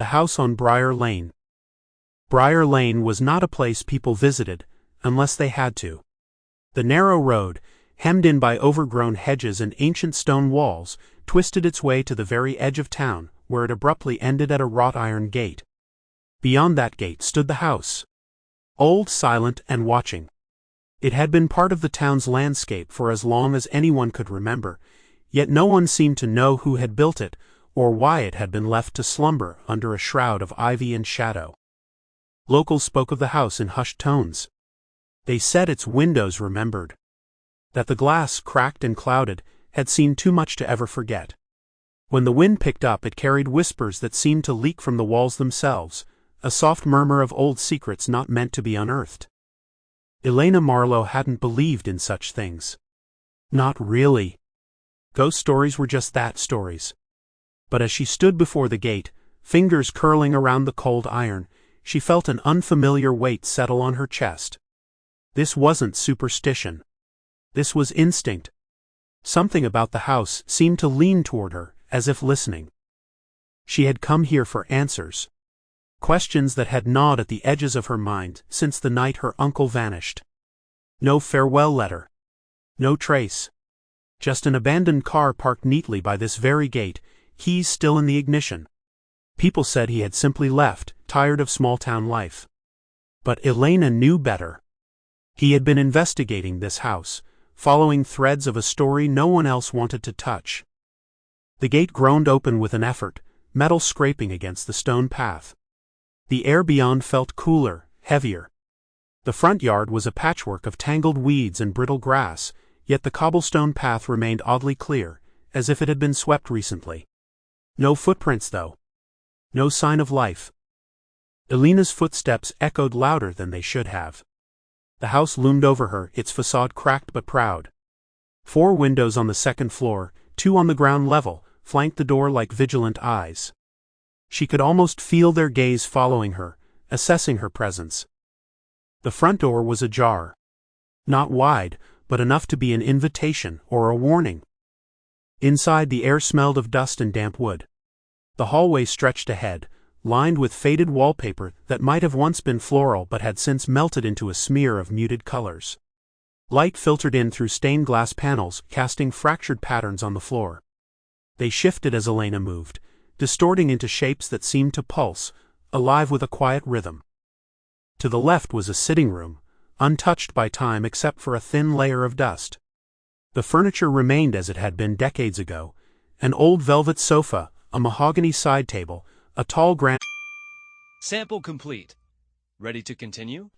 house on Briar Lane. Briar Lane was not a place people visited, unless they had to. The narrow road, hemmed in by overgrown hedges and ancient stone walls, twisted its way to the very edge of town, where it abruptly ended at a wrought-iron gate. Beyond that gate stood the house. Old, silent, and watching. It had been part of the town's landscape for as long as anyone could remember, yet no one seemed to know who had built it, or why it had been left to slumber under a shroud of ivy and shadow. Locals spoke of the house in hushed tones. They said its windows remembered. That the glass, cracked and clouded, had seen too much to ever forget. When the wind picked up, it carried whispers that seemed to leak from the walls themselves, a soft murmur of old secrets not meant to be unearthed. Elena Marlowe hadn't believed in such things. Not really. Ghost stories were just that, stories. But as she stood before the gate, fingers curling around the cold iron, she felt an unfamiliar weight settle on her chest. This wasn't superstition. This was instinct. Something about the house seemed to lean toward her, as if listening. She had come here for answers. Questions that had gnawed at the edges of her mind since the night her uncle vanished. No farewell letter. No trace. Just an abandoned car parked neatly by this very gate, keys still in the ignition. People said he had simply left, tired of small-town life. But Elena knew better. He had been investigating this house, following threads of a story no one else wanted to touch. The gate groaned open with an effort, metal scraping against the stone path. The air beyond felt cooler, heavier. The front yard was a patchwork of tangled weeds and brittle grass, yet the cobblestone path remained oddly clear, as if it had been swept recently. No footprints, though. No sign of life. Elena's footsteps echoed louder than they should have. The house loomed over her, its facade cracked but proud. 4 windows on the second floor, 2 on the ground level, flanked the door like vigilant eyes. She could almost feel their gaze following her, assessing her presence. The front door was ajar. Not wide, but enough to be an invitation or a warning. Inside, the air smelled of dust and damp wood. The hallway stretched ahead, lined with faded wallpaper that might have once been floral but had since melted into a smear of muted colors. Light filtered in through stained glass panels, casting fractured patterns on the floor. They shifted as Elena moved, distorting into shapes that seemed to pulse, alive with a quiet rhythm. To the left was a sitting room, untouched by time except for a thin layer of dust. The furniture remained as it had been decades ago: an old velvet sofa, a mahogany side table, a tall grand... Sample complete. Ready to continue?